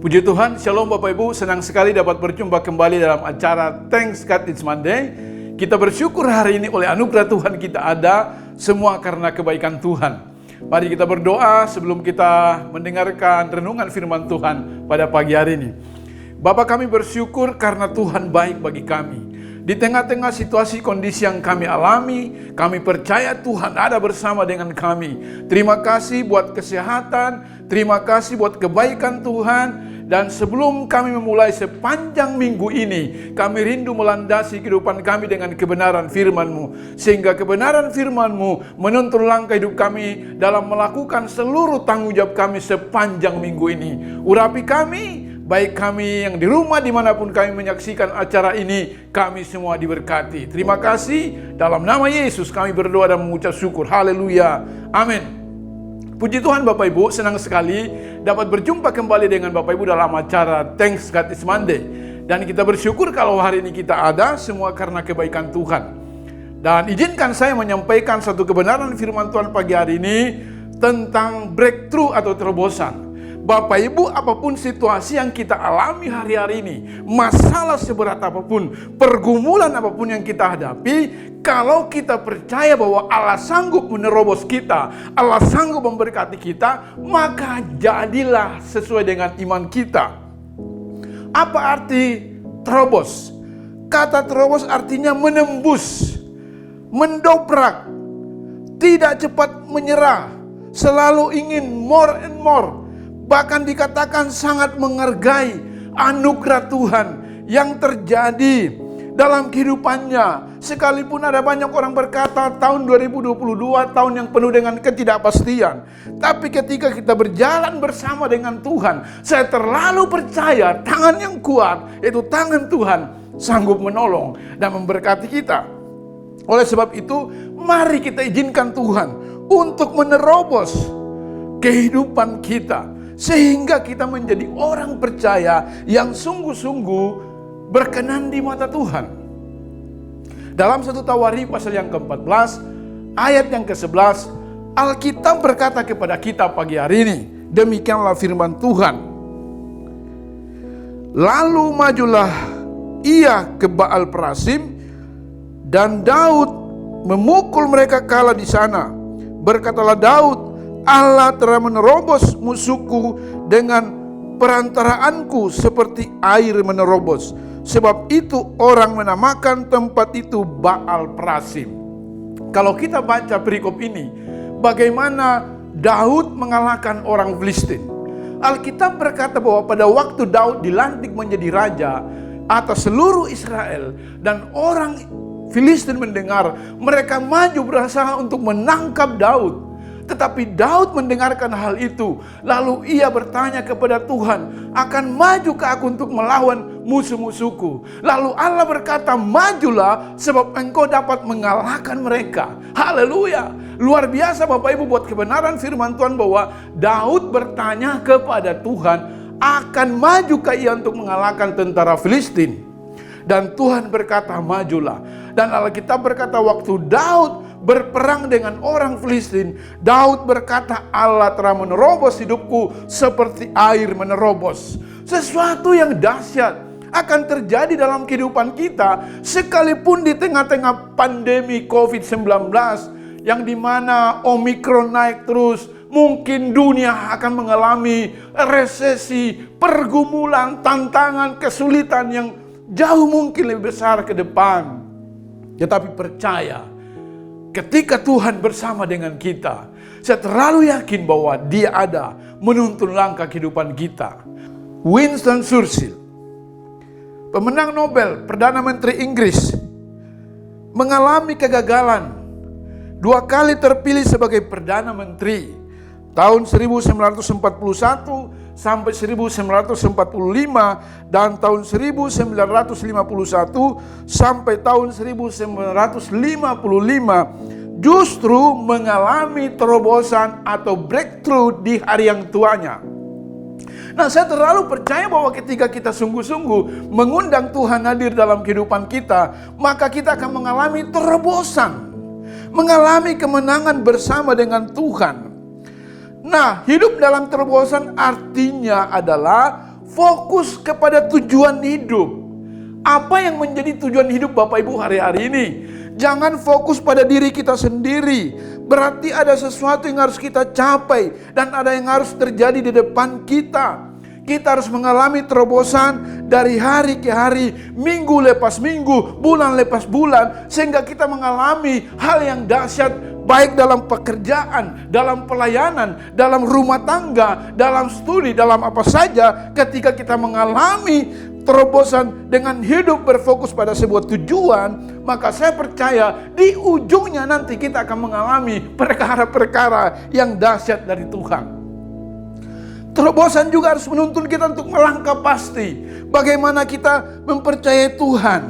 Puji Tuhan, Shalom Bapak Ibu, senang sekali dapat berjumpa kembali dalam acara Thanks God It's Monday. Kita bersyukur hari ini oleh anugerah Tuhan kita ada, semua karena kebaikan Tuhan. Mari kita berdoa sebelum kita mendengarkan renungan firman Tuhan pada pagi hari ini. Bapa, kami bersyukur karena Tuhan baik bagi kami. Di tengah-tengah situasi kondisi yang kami alami, kami percaya Tuhan ada bersama dengan kami. Terima kasih buat kesehatan, terima kasih buat kebaikan Tuhan. Dan sebelum kami memulai sepanjang minggu ini, kami rindu melandasi kehidupan kami dengan kebenaran firman-Mu. Sehingga kebenaran firman-Mu menuntun langkah hidup kami dalam melakukan seluruh tanggung jawab kami sepanjang minggu ini. Urapi kami, baik kami yang di rumah dimanapun kami menyaksikan acara ini, kami semua diberkati. Terima kasih, dalam nama Yesus kami berdoa dan mengucap syukur. Haleluya, amin. Puji Tuhan Bapak Ibu, senang sekali dapat berjumpa kembali dengan Bapak Ibu dalam acara Thanks God It's Monday. Dan kita bersyukur kalau hari ini kita ada semua karena kebaikan Tuhan. Dan izinkan saya menyampaikan satu kebenaran firman Tuhan pagi hari ini tentang breakthrough atau terobosan. Bapak Ibu, apapun situasi yang kita alami hari-hari ini, masalah seberat apapun, pergumulan apapun yang kita hadapi, kalau kita percaya bahwa Allah sanggup menerobos kita, Allah sanggup memberkati kita, maka jadilah sesuai dengan iman kita. Apa arti terobos? Kata terobos artinya menembus, mendobrak, tidak cepat menyerah, selalu ingin more and more. Bahkan dikatakan sangat menghargai anugerah Tuhan yang terjadi dalam kehidupannya. Sekalipun ada banyak orang berkata tahun 2022 tahun yang penuh dengan ketidakpastian. Tapi ketika kita berjalan bersama dengan Tuhan, saya terlalu percaya tangan yang kuat, yaitu tangan Tuhan, sanggup menolong dan memberkati kita. Oleh sebab itu, mari kita izinkan Tuhan untuk menerobos kehidupan kita, sehingga kita menjadi orang percaya yang sungguh-sungguh berkenan di mata Tuhan. Dalam 1 Tawarikh pasal yang ke-14, ayat yang ke-11, Alkitab berkata kepada kita pagi hari ini, demikianlah firman Tuhan. Lalu majulah ia ke Baal Perasim, dan Daud memukul mereka kalah di sana. Berkatalah Daud, Allah telah menerobos musuhku dengan perantaraanku seperti air menerobos. Sebab itu orang menamakan tempat itu Baal Perasim. Kalau kita baca perikop ini, bagaimana Daud mengalahkan orang Filistin. Alkitab berkata bahwa pada waktu Daud dilantik menjadi raja atas seluruh Israel, dan orang Filistin mendengar, mereka maju berusaha untuk menangkap Daud. Tetapi Daud mendengarkan hal itu, lalu ia bertanya kepada Tuhan, akan maju ke aku untuk melawan musuh-musuhku? Lalu Allah berkata, majulah sebab engkau dapat mengalahkan mereka. Haleluya. Luar biasa Bapak Ibu buat kebenaran firman Tuhan bahwa Daud bertanya kepada Tuhan, akan majukah ia untuk mengalahkan tentara Filistin? Dan Tuhan berkata, majulah. Dan Alkitab berkata waktu Daud berperang dengan orang Filistin, Daud berkata, Allah telah menerobos hidupku seperti air menerobos. Sesuatu yang dahsyat akan terjadi dalam kehidupan kita, sekalipun di tengah-tengah pandemi COVID-19, yang dimana Omikron naik terus. Mungkin dunia akan mengalami resesi, pergumulan, tantangan, kesulitan yang jauh mungkin lebih besar ke depan. Tetapi percaya, ketika Tuhan bersama dengan kita, saya terlalu yakin bahwa Dia ada menuntun langkah kehidupan kita. Winston Churchill, pemenang Nobel, Perdana Menteri Inggris, mengalami kegagalan. 2 kali terpilih sebagai Perdana Menteri. Tahun 1941 sampai 1945 dan tahun 1951 sampai tahun 1955 justru mengalami terobosan atau breakthrough di hari yang tuanya. Nah, saya terlalu percaya bahwa ketika kita sungguh-sungguh mengundang Tuhan hadir dalam kehidupan kita, maka kita akan mengalami terobosan, mengalami kemenangan bersama dengan Tuhan. Nah, hidup dalam terobosan artinya adalah fokus kepada tujuan hidup. Apa yang menjadi tujuan hidup Bapak Ibu hari-hari ini? Jangan fokus pada diri kita sendiri. Berarti ada sesuatu yang harus kita capai dan ada yang harus terjadi di depan kita. Kita harus mengalami terobosan dari hari ke hari, minggu lepas minggu, bulan lepas bulan, sehingga kita mengalami hal yang dahsyat, baik dalam pekerjaan, dalam pelayanan, dalam rumah tangga, dalam studi, dalam apa saja. Ketika kita mengalami terobosan dengan hidup berfokus pada sebuah tujuan, maka saya percaya di ujungnya nanti kita akan mengalami perkara-perkara yang dahsyat dari Tuhan. Terobosan juga harus menuntun kita untuk melangkah pasti. Bagaimana kita mempercayai Tuhan.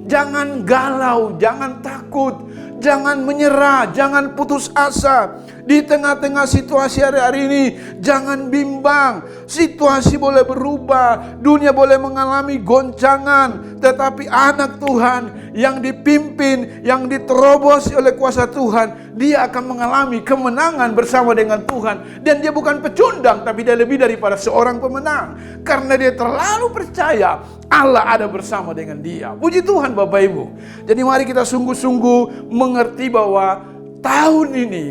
Jangan galau, jangan takut, jangan menyerah, jangan putus asa. Di tengah-tengah situasi hari-hari ini, jangan bimbang. Situasi boleh berubah, dunia boleh mengalami goncangan, tetapi anak Tuhan yang dipimpin, yang diterobos oleh kuasa Tuhan, dia akan mengalami kemenangan bersama dengan Tuhan. Dan dia bukan pecundang, tapi dia lebih daripada seorang pemenang. Karena dia terlalu percaya Allah ada bersama dengan dia. Puji Tuhan Bapak Ibu. Jadi mari kita sungguh-sungguh mengerti bahwa tahun ini,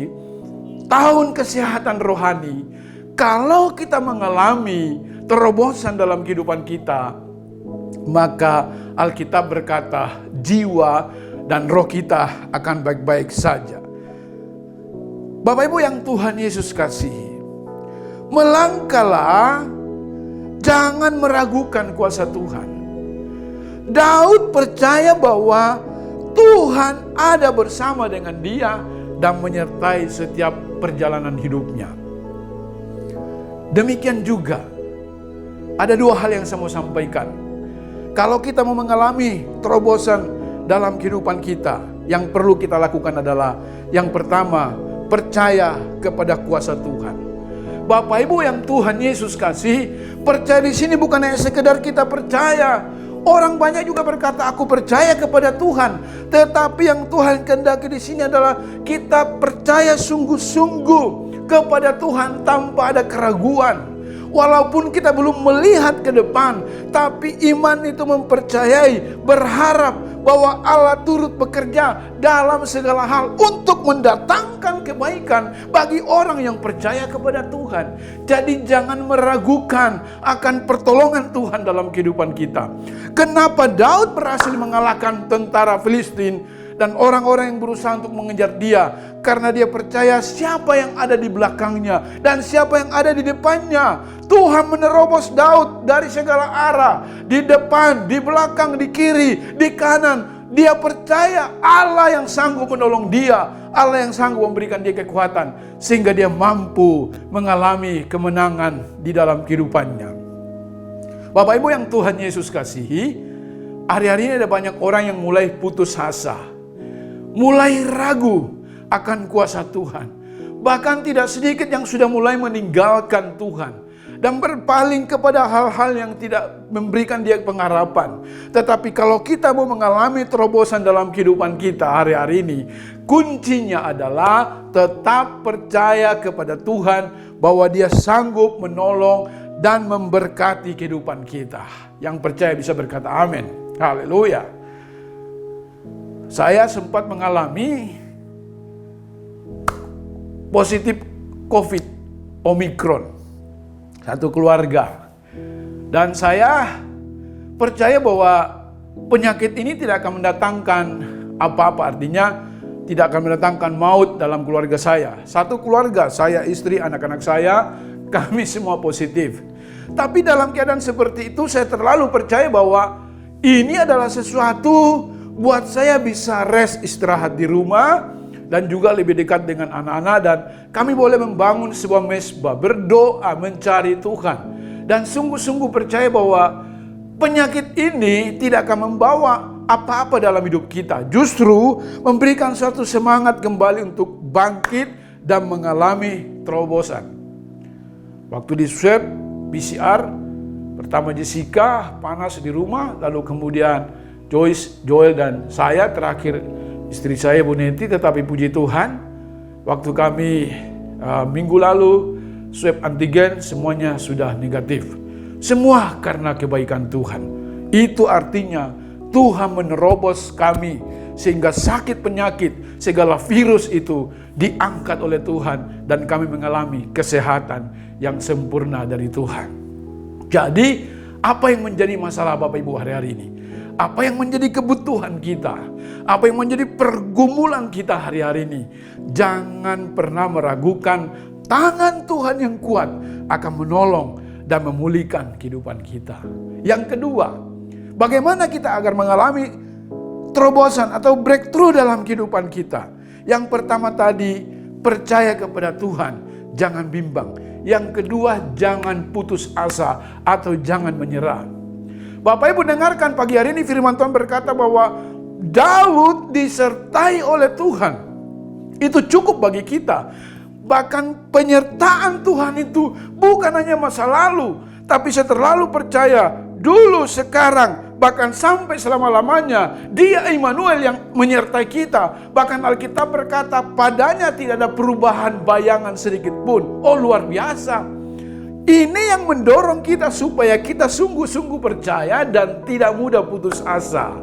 tahun kesehatan rohani, kalau kita mengalami terobosan dalam kehidupan kita, maka Alkitab berkata jiwa dan roh kita akan baik-baik saja. Bapak Ibu yang Tuhan Yesus kasihi, melangkahlah, jangan meragukan kuasa Tuhan. Daud percaya bahwa Tuhan ada bersama dengan dia dan menyertai setiap perjalanan hidupnya. Demikian juga, ada dua hal yang saya mau sampaikan. Kalau kita mau mengalami terobosan dalam kehidupan kita, yang perlu kita lakukan adalah yang pertama, percaya kepada kuasa Tuhan. Bapak Ibu yang Tuhan Yesus kasih, percaya di sini bukan hanya sekedar kita percaya. Orang banyak juga berkata aku percaya kepada Tuhan, tetapi yang Tuhan kehendaki di sini adalah kita percaya sungguh-sungguh kepada Tuhan tanpa ada keraguan. Walaupun kita belum melihat ke depan, tapi iman itu mempercayai, berharap bahwa Allah turut bekerja dalam segala hal untuk mendatangkan kebaikan bagi orang yang percaya kepada Tuhan. Jadi jangan meragukan akan pertolongan Tuhan dalam kehidupan kita. Kenapa Daud berhasil mengalahkan tentara Filistin dan orang-orang yang berusaha untuk mengejar dia? Karena dia percaya siapa yang ada di belakangnya dan siapa yang ada di depannya. Tuhan menerobos Daud dari segala arah, di depan, di belakang, di kiri, di kanan. Dia percaya Allah yang sanggup menolong dia, Allah yang sanggup memberikan dia kekuatan, sehingga dia mampu mengalami kemenangan di dalam kehidupannya. Bapak Ibu yang Tuhan Yesus kasihi, hari-hari ini ada banyak orang yang mulai putus asa, mulai ragu akan kuasa Tuhan. Bahkan tidak sedikit yang sudah mulai meninggalkan Tuhan dan berpaling kepada hal-hal yang tidak memberikan dia pengharapan. Tetapi kalau kita mau mengalami terobosan dalam kehidupan kita hari-hari ini, kuncinya adalah tetap percaya kepada Tuhan bahwa dia sanggup menolong dan memberkati kehidupan kita. Yang percaya bisa berkata amin. Haleluya. Saya sempat mengalami positif COVID Omikron, satu keluarga. Dan saya percaya bahwa penyakit ini tidak akan mendatangkan apa-apa. Artinya tidak akan mendatangkan maut dalam keluarga saya. Satu keluarga, saya, istri, anak-anak saya, kami semua positif. Tapi dalam keadaan seperti itu saya terlalu percaya bahwa ini adalah sesuatu buat saya bisa rest, istirahat di rumah, dan juga lebih dekat dengan anak-anak, dan kami boleh membangun sebuah mesbah, berdoa, mencari Tuhan. Dan sungguh-sungguh percaya bahwa penyakit ini tidak akan membawa apa-apa dalam hidup kita. Justru memberikan suatu semangat kembali untuk bangkit dan mengalami terobosan. Waktu di swab PCR, pertama Jessica panas di rumah, lalu kemudian Joyce, Joel, dan saya, terakhir istri saya Bu Neti. Tetapi puji Tuhan, waktu kami minggu lalu swab antigen semuanya sudah negatif. Semua karena kebaikan Tuhan. Itu artinya Tuhan menerobos kami sehingga sakit penyakit, segala virus itu diangkat oleh Tuhan dan kami mengalami kesehatan yang sempurna dari Tuhan. Jadi, apa yang menjadi masalah Bapak Ibu hari-hari ini? Apa yang menjadi kebutuhan kita? Apa yang menjadi pergumulan kita hari-hari ini? Jangan pernah meragukan tangan Tuhan yang kuat akan menolong dan memulihkan kehidupan kita. Yang kedua, bagaimana kita agar mengalami terobosan atau breakthrough dalam kehidupan kita? Yang pertama tadi, percaya kepada Tuhan, jangan bimbang. Yang kedua, jangan putus asa atau jangan menyerah. Bapak Ibu dengarkan pagi hari ini firman Tuhan berkata bahwa Daud disertai oleh Tuhan. Itu cukup bagi kita. Bahkan penyertaan Tuhan itu bukan hanya masa lalu, tapi saya terlalu percaya dulu, sekarang, bahkan sampai selama-lamanya Dia Immanuel yang menyertai kita. Bahkan Alkitab berkata padanya tidak ada perubahan bayangan sedikit pun. Oh, luar biasa. Ini yang mendorong kita supaya kita sungguh-sungguh percaya dan tidak mudah putus asa.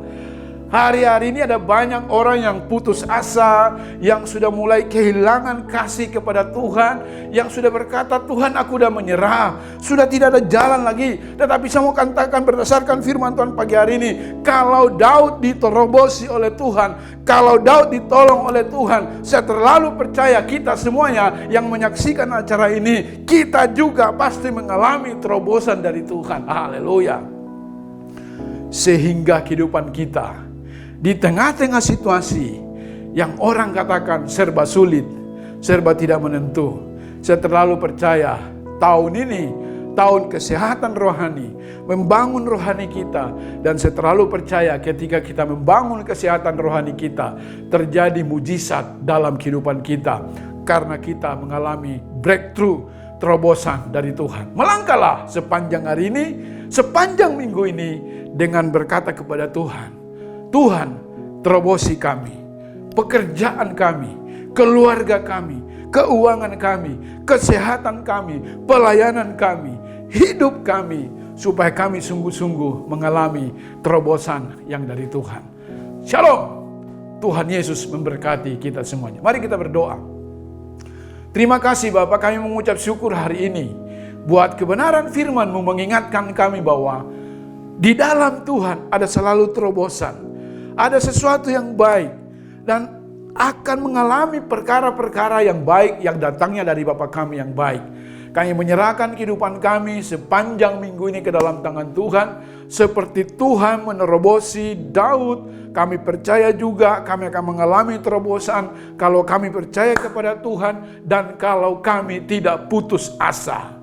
Hari-hari ini ada banyak orang yang putus asa, yang sudah mulai kehilangan kasih kepada Tuhan, yang sudah berkata, Tuhan aku sudah menyerah, sudah tidak ada jalan lagi. Tetapi saya mau katakan berdasarkan firman Tuhan pagi hari ini, kalau Daud diterobosi oleh Tuhan, kalau Daud ditolong oleh Tuhan, saya terlalu percaya kita semuanya yang menyaksikan acara ini, kita juga pasti mengalami terobosan dari Tuhan. Haleluya. Sehingga kehidupan kita di tengah-tengah situasi yang orang katakan serba sulit, serba tidak menentu, saya terlalu percaya tahun ini tahun kesehatan rohani, membangun rohani kita, dan saya terlalu percaya ketika kita membangun kesehatan rohani kita, terjadi mujizat dalam kehidupan kita karena kita mengalami breakthrough, terobosan dari Tuhan. Melangkahlah sepanjang hari ini, sepanjang minggu ini dengan berkata kepada Tuhan, Tuhan, terobosi kami, pekerjaan kami, keluarga kami, keuangan kami, kesehatan kami, pelayanan kami, hidup kami, supaya kami sungguh-sungguh mengalami terobosan yang dari Tuhan. Shalom. Tuhan Yesus memberkati kita semuanya. Mari kita berdoa. Terima kasih Bapa, kami mengucap syukur hari ini buat kebenaran firman-Mu mengingatkan kami bahwa di dalam Tuhan ada selalu terobosan. Ada sesuatu yang baik dan akan mengalami perkara-perkara yang baik yang datangnya dari Bapa kami yang baik. Kami menyerahkan kehidupan kami sepanjang minggu ini ke dalam tangan Tuhan. Seperti Tuhan menerobosi Daud, kami percaya juga kami akan mengalami terobosan kalau kami percaya kepada Tuhan dan kalau kami tidak putus asa.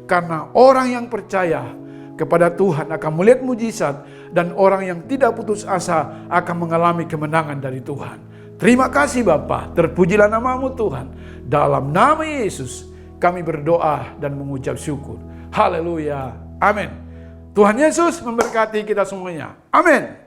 Karena orang yang percaya kepada Tuhan akan melihat mujizat, dan orang yang tidak putus asa akan mengalami kemenangan dari Tuhan. Terima kasih Bapa, terpujilah nama-Mu Tuhan. Dalam nama Yesus kami berdoa dan mengucap syukur. Haleluya. Amin. Tuhan Yesus memberkati kita semuanya. Amin.